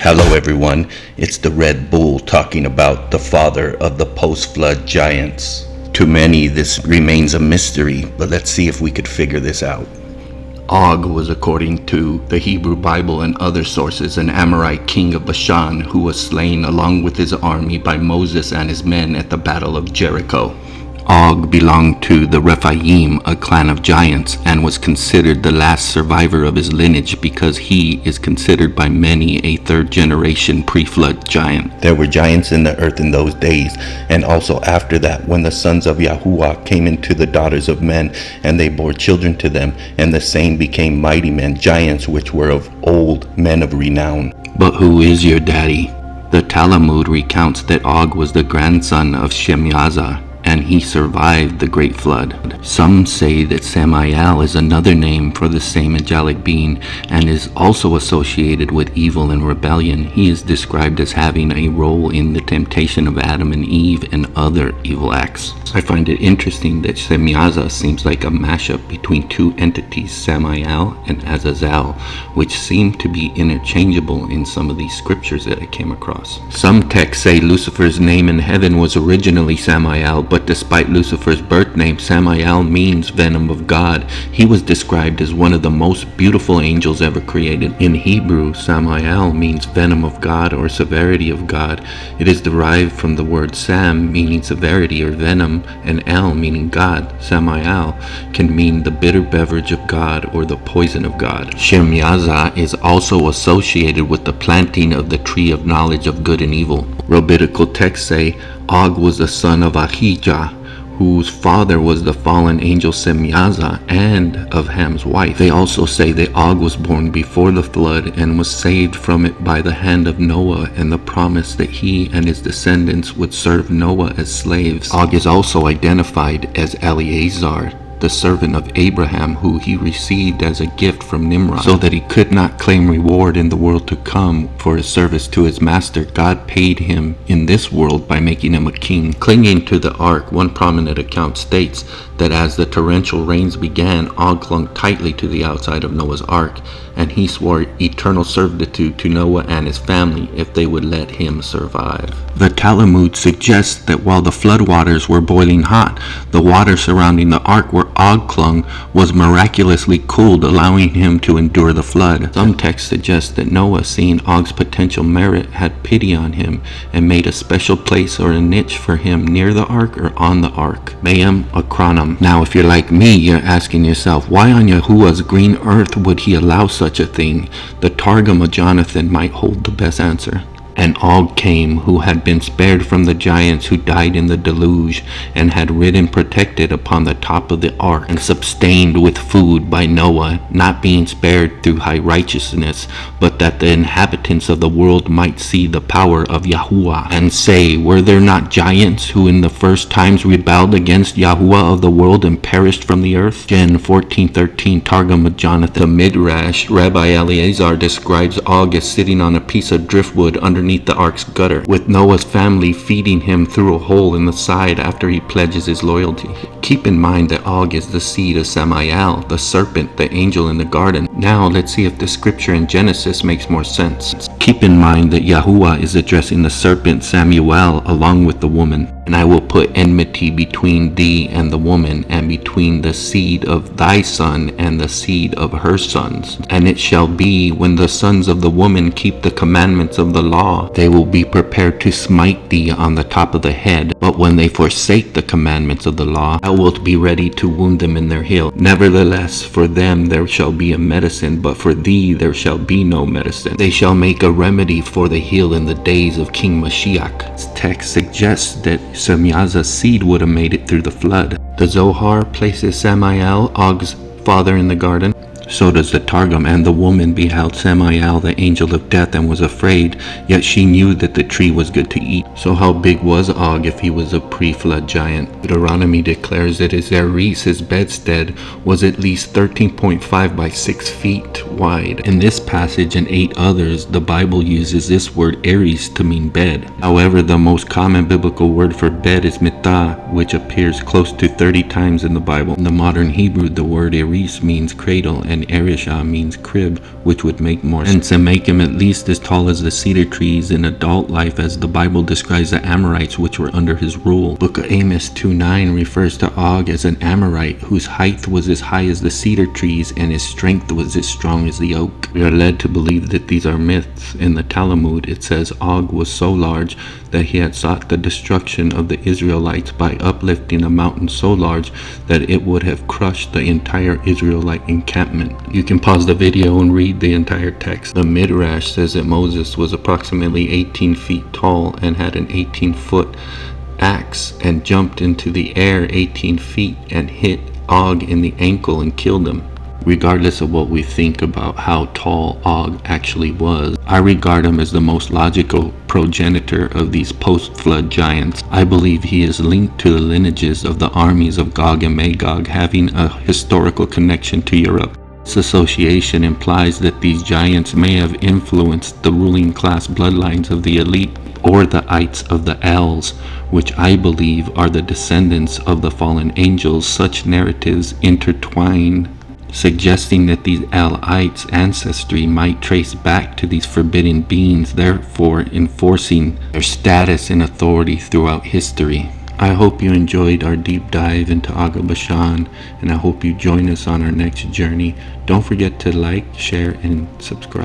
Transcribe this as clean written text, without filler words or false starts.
Hello everyone, it's the Red Bull talking about the father of the post-flood giants. To many this remains a mystery, but let's see if we could figure this out. Og was, according to the Hebrew Bible and other sources, an Amorite king of Bashan who was slain along with his army by Moses and his men at the Battle of Jericho. Og belonged to the Rephaim, a clan of giants, and was considered the last survivor of his lineage because he is considered by many a third-generation pre-flood giant. There were giants in the earth in those days, and also after that, when the sons of Yahuwah came into the daughters of men, and they bore children to them, and the same became mighty men, giants which were of old, men of renown. But who is your daddy? The Talmud recounts that Og was the grandson of Shemyaza, and he survived the great flood. Some say that Samael is another name for the same angelic being and is also associated with evil and rebellion. He is described as having a role in the temptation of Adam and Eve and other evil acts. I find it interesting that Shemyaza seems like a mashup between two entities, Samael and Azazel, which seem to be interchangeable in some of these scriptures that I came across. Some texts say Lucifer's name in heaven was originally Samael, but despite Lucifer's birth name, Samael means venom of God. He was described as one of the most beautiful angels ever created. In Hebrew, Samael means venom of God or severity of God. It is derived from the word Sam, meaning severity or venom, and El, meaning God. Samael can mean the bitter beverage of God or the poison of God. Shemyaza is also associated with the planting of the tree of knowledge of good and evil. Rabbinical texts say Og was the son of Ahijah, whose father was the fallen angel Shemyaza, and of Ham's wife. They also say that Og was born before the flood and was saved from it by the hand of Noah and the promise that he and his descendants would serve Noah as slaves. Og is also identified as Eleazar, the servant of Abraham, who he received as a gift from Nimrod. So that he could not claim reward in the world to come for his service to his master, God paid him in this world by making him a king. Clinging to the ark, one prominent account states that as the torrential rains began, Og clung tightly to the outside of Noah's ark, and he swore eternal servitude to Noah and his family if they would let him survive. The Talmud suggests that while the floodwaters were boiling hot, the water surrounding the ark where Og clung was miraculously cooled, allowing him to endure the flood. Some texts suggest that Noah, seeing Og's potential merit, had pity on him and made a special place or a niche for him near the ark or on the ark. Mayim Akronim. Now, if you're like me, you're asking yourself, why on Yahuwah's green earth would he allow such a thing? The Targum of Jonathan might hold the best answer. And Og came, who had been spared from the giants who died in the deluge, and had ridden protected upon the top of the ark, and sustained with food by Noah, not being spared through high righteousness, but that the inhabitants of the world might see the power of Yahuwah, and say, were there not giants who in the first times rebelled against Yahuwah of the world and perished from the earth? Gen 14:13, Targum of Jonathan. The Midrash, Rabbi Eleazar describes Og as sitting on a piece of driftwood underneath the ark's gutter, with Noah's family feeding him through a hole in the side after he pledges his loyalty. Keep in mind that Og is the seed of Samael, the serpent, the angel in the garden. Now let's see if the scripture in Genesis makes more sense. Keep in mind that Yahuwah is addressing the serpent Samuel along with the woman. And I will put enmity between thee and the woman, and between the seed of thy son and the seed of her sons. And it shall be, when the sons of the woman keep the commandments of the law, they will be prepared to smite thee on the top of the head. But when they forsake the commandments of the law, thou wilt be ready to wound them in their heel. Nevertheless, for them there shall be a medicine, but for thee there shall be no medicine. They shall make a remedy for the heel in the days of King Mashiach. This text suggests that Shemyaza's seed would have made it through the flood. The Zohar places Samael, Og's father, in the garden. So does the Targum. And the woman beheld Samael, the angel of death, and was afraid, yet she knew that the tree was good to eat. So how big was Og if he was a pre-flood giant? Deuteronomy declares that his eris, his bedstead, was at least 13.5 by 6 feet wide. In this passage and 8 others, the Bible uses this word eris to mean bed. However, the most common biblical word for bed is mitah, which appears close to 30 times in the Bible. In the modern Hebrew, the word eris means cradle, and Erishah means crib, which would make more sense and make him at least as tall as the cedar trees in adult life, as the Bible describes the Amorites which were under his rule. Book of Amos 2:9 refers to Og as an Amorite whose height was as high as the cedar trees and his strength was as strong as the oak. We are led to believe that these are myths. In the Talmud it says Og was so large that he had sought the destruction of the Israelites by uplifting a mountain so large that it would have crushed the entire Israelite encampment. You can pause the video and read the entire text. The Midrash says that Moses was approximately 18 feet tall and had an 18-foot axe and jumped into the air 18 feet and hit Og in the ankle and killed him. Regardless of what we think about how tall Og actually was, I regard him as the most logical progenitor of these post-flood giants. I believe he is linked to the lineages of the armies of Gog and Magog, having a historical connection to Europe. This association implies that these giants may have influenced the ruling class bloodlines of the elite or the ites of the elves, which I believe are the descendants of the fallen angels. Such narratives intertwine, suggesting that these Elites' ancestry might trace back to these forbidden beings, therefore enforcing their status and authority throughout history. I hope you enjoyed our deep dive into Aga Bashan, and I hope you join us on our next journey. Don't forget to like, share, and subscribe.